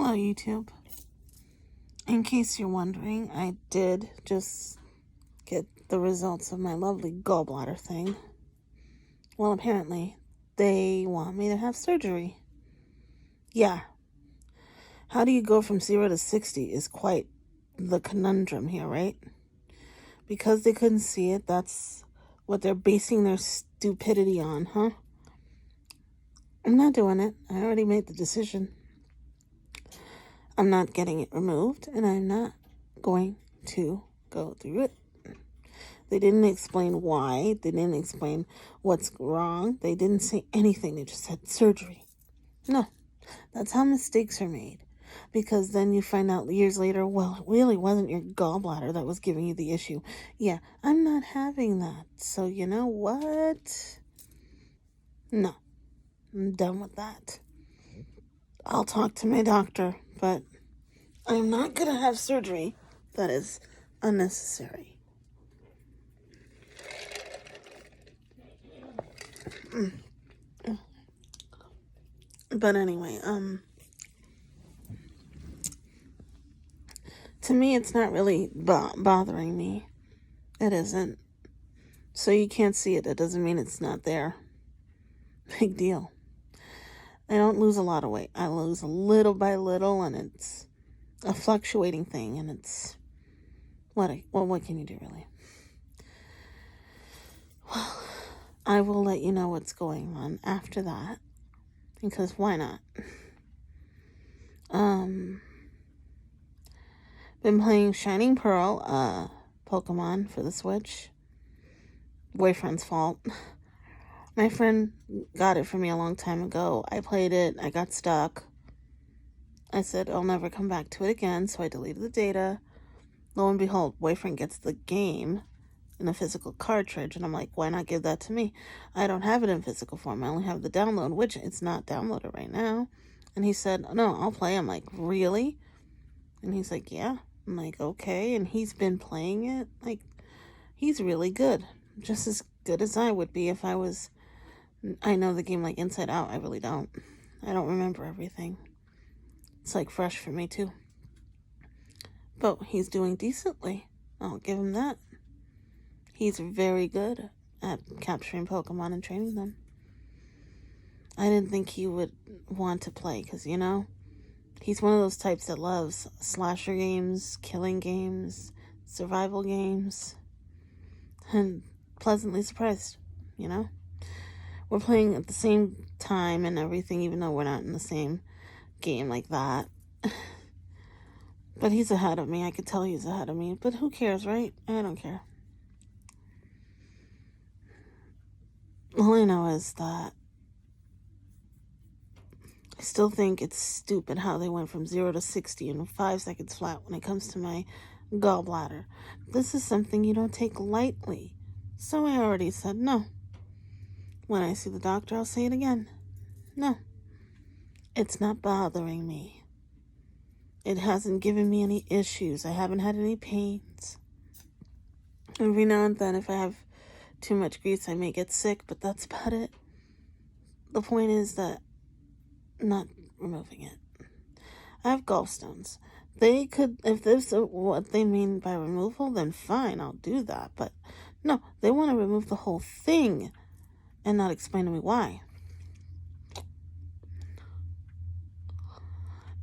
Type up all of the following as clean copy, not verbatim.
Hello, YouTube. In case you're wondering, I did just get the results of my lovely gallbladder thing. Well, apparently, they want me to have surgery. Yeah. How do you go from 0 to 60 is quite the conundrum here, right? Because they couldn't see it, that's what they're basing their stupidity on, huh? I'm not doing it. I already made the decision. I'm not getting it removed, and I'm not going to go through it. They didn't explain why. They didn't explain what's wrong. They didn't say anything. They just said surgery. No, that's how mistakes are made. Because then you find out years later, well, it really wasn't your gallbladder that was giving you the issue. Yeah, I'm not having that. So you know what? No, I'm done with that. I'll talk to my doctor, but I'm not going to have surgery that is unnecessary. But anyway, to me, it's not really bothering me. It isn't. So you can't see it. That doesn't mean it's not there. Big deal. I don't lose a lot of weight. I lose a little by little, and it's a fluctuating thing, and it's what can you do, really? Well, I will let you know what's going on after that, because why not? Been playing Shining Pearl, Pokemon for the Switch. Boyfriend's fault. My friend got it for me a long time ago. I played it. I got stuck. I said I'll never come back to it again, so I deleted the data. Lo and behold, boyfriend gets the game in a physical cartridge, and I'm like, why not give that to me? I don't have it in physical form. I only have the download, which it's not downloaded right now. And he said, no, I'll play. I'm like, really? And he's like, yeah. I'm like, okay. And he's been playing it. Like, he's really good. Just as good as I would be if I know the game like inside out. I really don't. I don't remember everything. It's like fresh for me too. But he's doing decently. I'll give him that. He's very good at capturing Pokemon and training them. I didn't think he would want to play because, he's one of those types that loves slasher games, killing games, survival games, and pleasantly surprised, We're playing at the same time and everything, even though we're not in the same game like that. But he's ahead of me. I could tell he's ahead of me. But who cares, right? I don't care. All I know is that I still think it's stupid how they went from 0 to 60 in 5 seconds flat when it comes to my gallbladder. This is something you don't take lightly. So I already said no. When I see the doctor, I'll say it again. No. It's not bothering me. It hasn't given me any issues. I haven't had any pains. Every now and then, if I have too much grease, I may get sick, but that's about it. The point is that not removing it. I have gallstones. They could, if this is what they mean by removal, then fine, I'll do that. But no, they want to remove the whole thing and not explain to me why.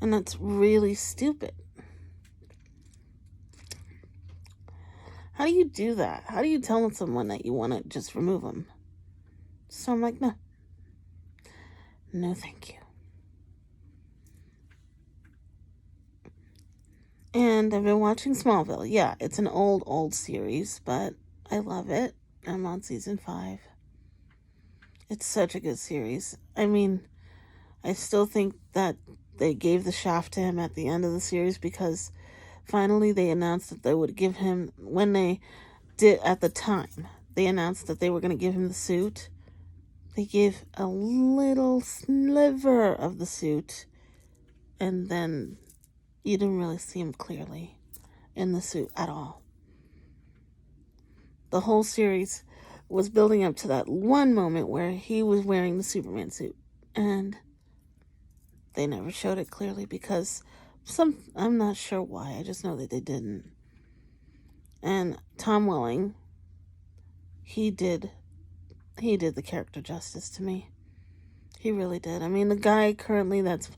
And that's really stupid. How do you do that? How do you tell someone that you want to just remove them? So I'm like, no. No, thank you. And I've been watching Smallville. Yeah, it's an old series, but I love it. I'm on season 5. It's such a good series. I mean, I still think that they gave the shaft to him at the end of the series because finally they announced that they would give him, when they did at the time, they announced that they were going to give him the suit. They gave a little sliver of the suit, and then you didn't really see him clearly in the suit at all. The whole series was building up to that one moment where he was wearing the Superman suit. And they never showed it clearly because I'm not sure why. I just know that they didn't. And Tom Welling, he did the character justice to me. He really did. I mean, the guy currently that's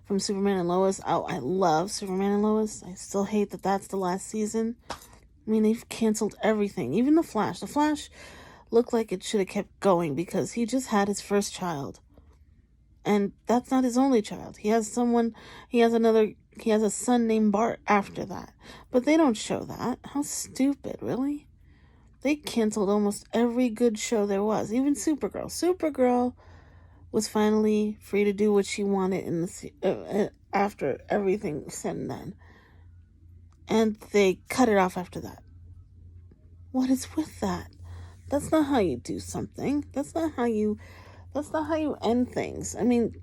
from Superman and Lois, I love Superman and Lois. I still hate that that's the last season. I mean, they've canceled everything. Even The Flash. The Flash looked like it should have kept going because he just had his first child. And that's not his only child. He has a son named Bart after that. But they don't show that. How stupid, really? They canceled almost every good show there was. Even Supergirl. Supergirl was finally free to do what she wanted in the after everything was said and done. And they cut it off after that. What is with that? That's not how you do something. That's not how you end things. I mean,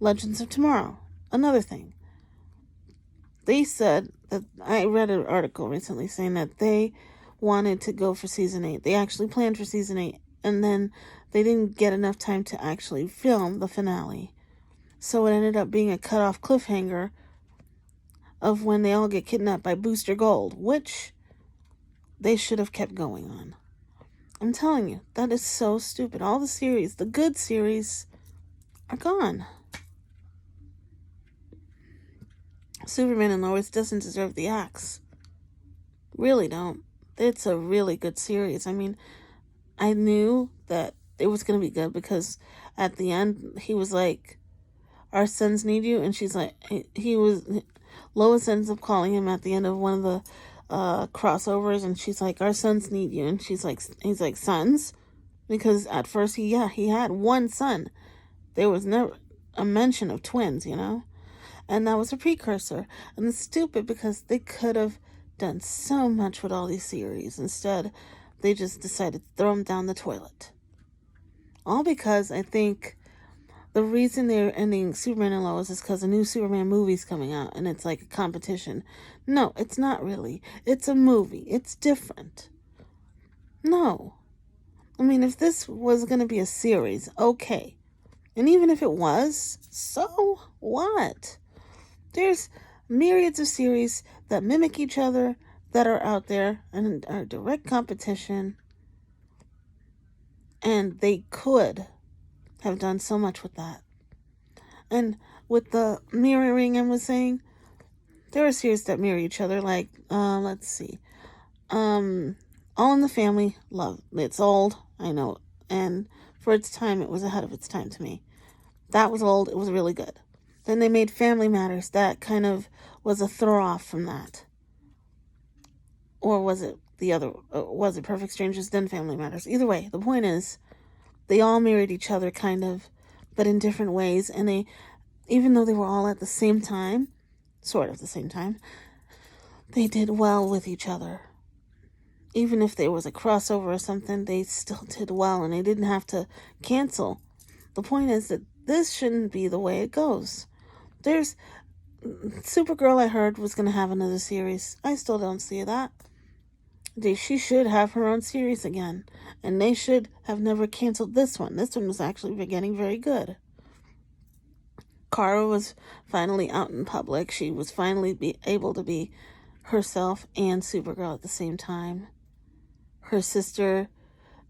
Legends of Tomorrow, another thing. They said that, I read an article recently saying that they wanted to go for season 8. They actually planned for season 8, and then they didn't get enough time to actually film the finale. So it ended up being a cut-off cliffhanger of when they all get kidnapped by Booster Gold, which they should have kept going on. I'm telling you, that is so stupid. All the series, the good series, are gone. Superman and Lois doesn't deserve the axe. Really don't. It's a really good series. I mean, I knew that it was going to be good because at the end, he was like, our sons need you. And she's like, Lois ends up calling him at the end of one of the crossovers, and she's like, our sons need you. And he's like, sons? Because at first he had one son. There was never a mention of twins, and that was a precursor. And it's stupid because they could have done so much with all these series. Instead, they just decided to throw them down the toilet. All because I think the reason they're ending Superman and Lois is because a new Superman movie's coming out, and it's like a competition. No, it's not really. It's a movie. It's different. No. I mean, if this was going to be a series, okay. And even if it was, so what? There's myriads of series that mimic each other that are out there and are direct competition. And they could have done so much with that. And with the mirroring I was saying, there are series that mirror each other, like, let's see. All in the Family, love. It's old, I know. And for its time, it was ahead of its time to me. That was old, it was really good. Then they made Family Matters. That kind of was a throw off from that. Or was it the other? Was it Perfect Strangers, then Family Matters? Either way, the point is, they all mirrored each other, kind of, but in different ways. And they, even though they were all at the same time, sort of the same time, they did well with each other. Even if there was a crossover or something, they still did well, and they didn't have to cancel. The point is that this shouldn't be the way it goes. There's Supergirl, I heard, was going to have another series. I still don't see that. She should have her own series again. And they should have never canceled this one. This one was actually getting very good. Kara was finally out in public. She was finally able to be herself and Supergirl at the same time. Her sister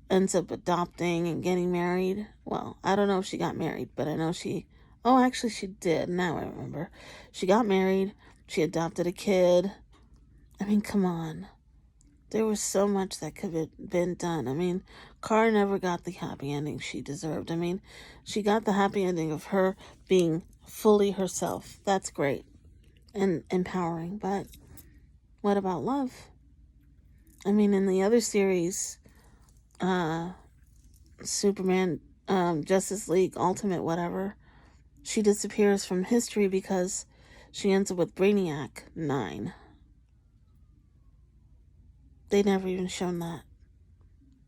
ends up adopting and getting married. Well, I don't know if she got married, but I know she did. Now I remember. She got married. She adopted a kid. I mean, come on. There was so much that could have been done. I mean, Kara never got the happy ending she deserved. I mean, she got the happy ending of her being fully herself. That's great and empowering. But what about love? I mean, in the other series, Superman, Justice League, Ultimate, whatever, she disappears from history because she ends up with Brainiac 9. They never even shown that.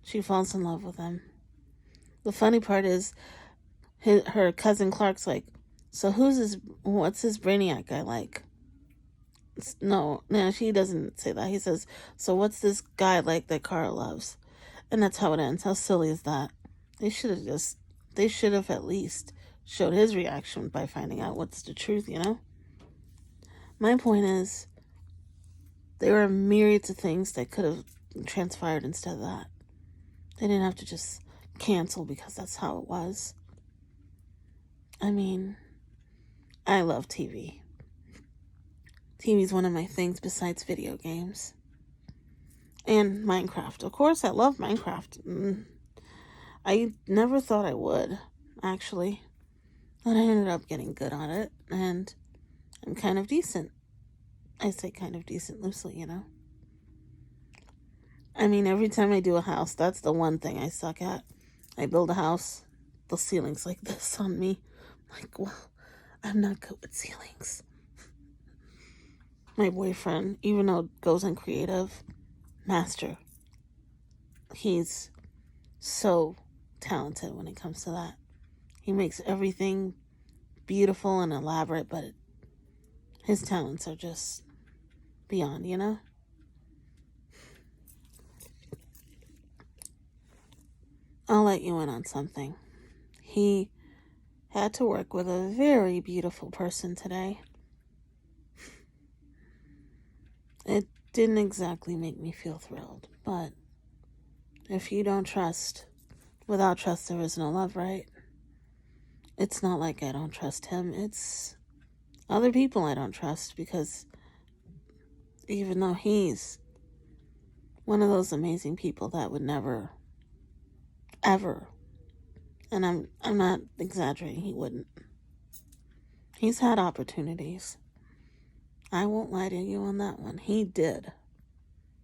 She falls in love with him. The funny part is, her cousin Clark's like, so what's his Brainiac guy like? No, she doesn't say that. He says, so what's this guy like that Kara loves? And that's how it ends. How silly is that? They should have at least showed his reaction by finding out what's the truth, you know? My point is, there are myriads of things that could have transpired instead of that. They didn't have to just cancel because that's how it was. I mean, I love TV. TV is one of my things besides video games. And Minecraft. Of course, I love Minecraft. I never thought I would, actually. But I ended up getting good on it, and I'm kind of decent. I say kind of decent loosely, you know? I mean, every time I do a house, that's the one thing I suck at. I build a house, the ceiling's like this on me. Like, well, I'm not good with ceilings. My boyfriend, even though it goes in creative, master. He's so talented when it comes to that. He makes everything beautiful and elaborate, but his talents are just beyond, you know? I'll let you in on something. He had to work with a very beautiful person today. It didn't exactly make me feel thrilled, but if you don't trust, without trust there is no love, right? It's not like I don't trust him. It's other people I don't trust, because even though he's one of those amazing people that would never, ever, and I'm not exaggerating, he wouldn't. He's had opportunities. I won't lie to you on that one. He did.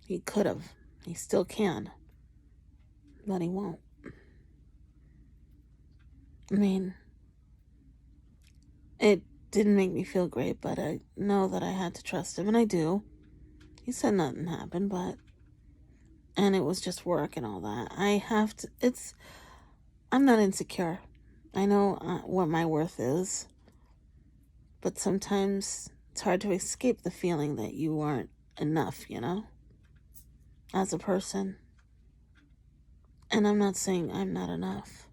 He could have. He still can. But he won't. I mean, it didn't make me feel great, but I know that I had to trust him, and I do. He said nothing happened, and it was just work and all that. I'm not insecure. I know what my worth is, but sometimes it's hard to escape the feeling that you aren't enough, you know, as a person. And I'm not saying I'm not enough.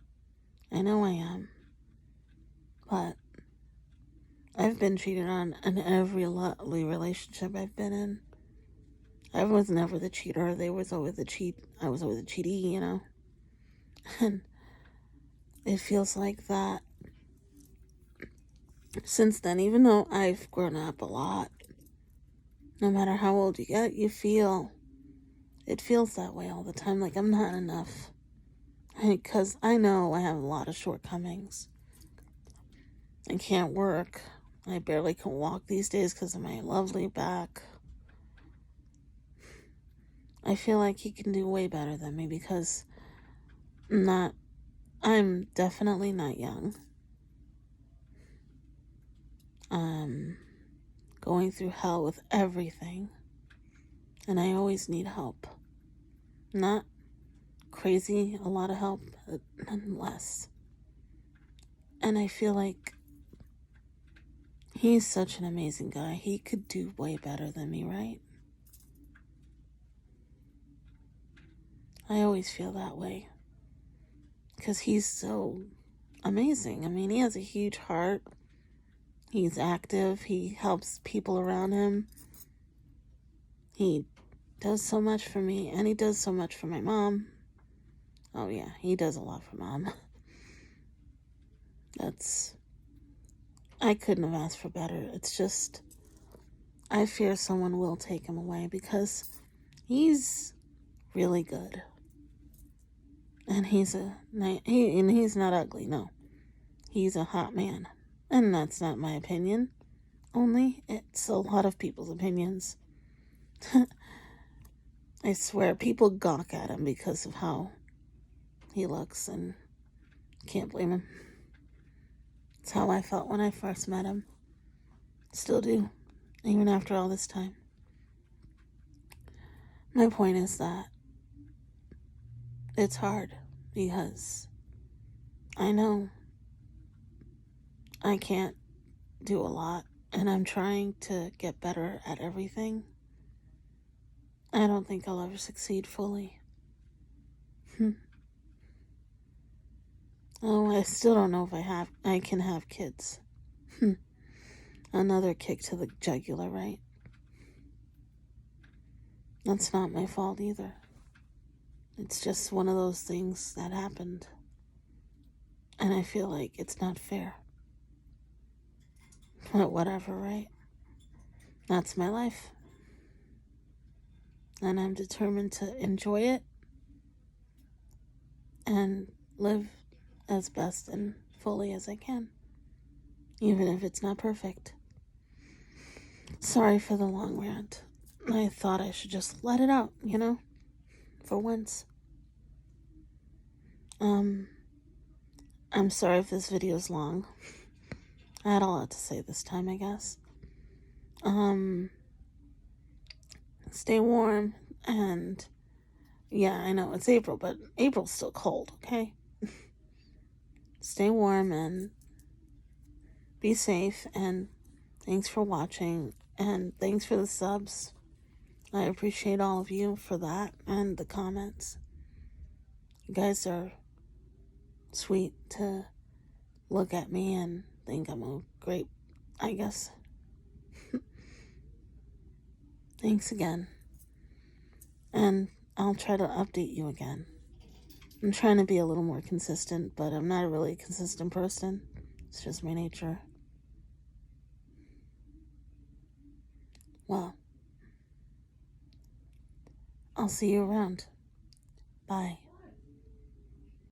I know I am. But I've been cheated on in every relationship I've been in. I was never the cheater. They was always the cheat. I was always the cheatee, you know. And it feels like that since then, even though I've grown up a lot. No matter how old you get, it feels that way all the time, like I'm not enough. Because I know I have a lot of shortcomings. I can't work. I barely can walk these days because of my lovely back. I feel like he can do way better than me because I'm definitely not young. I'm going through hell with everything. And I always need help. Not crazy, a lot of help, but nonetheless. And I feel like he's such an amazing guy. He could do way better than me, right? I always feel that way. Because he's so amazing. I mean, he has a huge heart. He's active. He helps people around him. He does so much for me. And he does so much for my mom. Oh, yeah. He does a lot for Mom. I couldn't have asked for better. It's just, I fear someone will take him away because he's really good. And he's not ugly, no. He's a hot man. And that's not my opinion. Only it's a lot of people's opinions. I swear, people gawk at him because of how he looks, and can't blame him. It's how I felt when I first met him. Still do, even after all this time. My point is that it's hard because I know I can't do a lot, and I'm trying to get better at everything. I don't think I'll ever succeed fully. Oh, I still don't know if I can have kids. Another kick to the jugular, right? That's not my fault either. It's just one of those things that happened. And I feel like it's not fair. But whatever, right? That's my life. And I'm determined to enjoy it and live as best and fully as I can, even if it's not perfect. Sorry for the long rant. I thought I should just let it out, for once. I'm sorry if this video is long. I had a lot to say this time, I guess. Stay warm, and yeah, I know it's April, but April's still cold, okay? Stay warm and be safe, and thanks for watching, and thanks for the subs. I appreciate all of you for that, and the comments. You guys are sweet to look at me and think I'm a great, I guess. Thanks again. And I'll try to update you again. I'm trying to be a little more consistent, but I'm not a really consistent person. It's just my nature. Well, I'll see you around. Bye.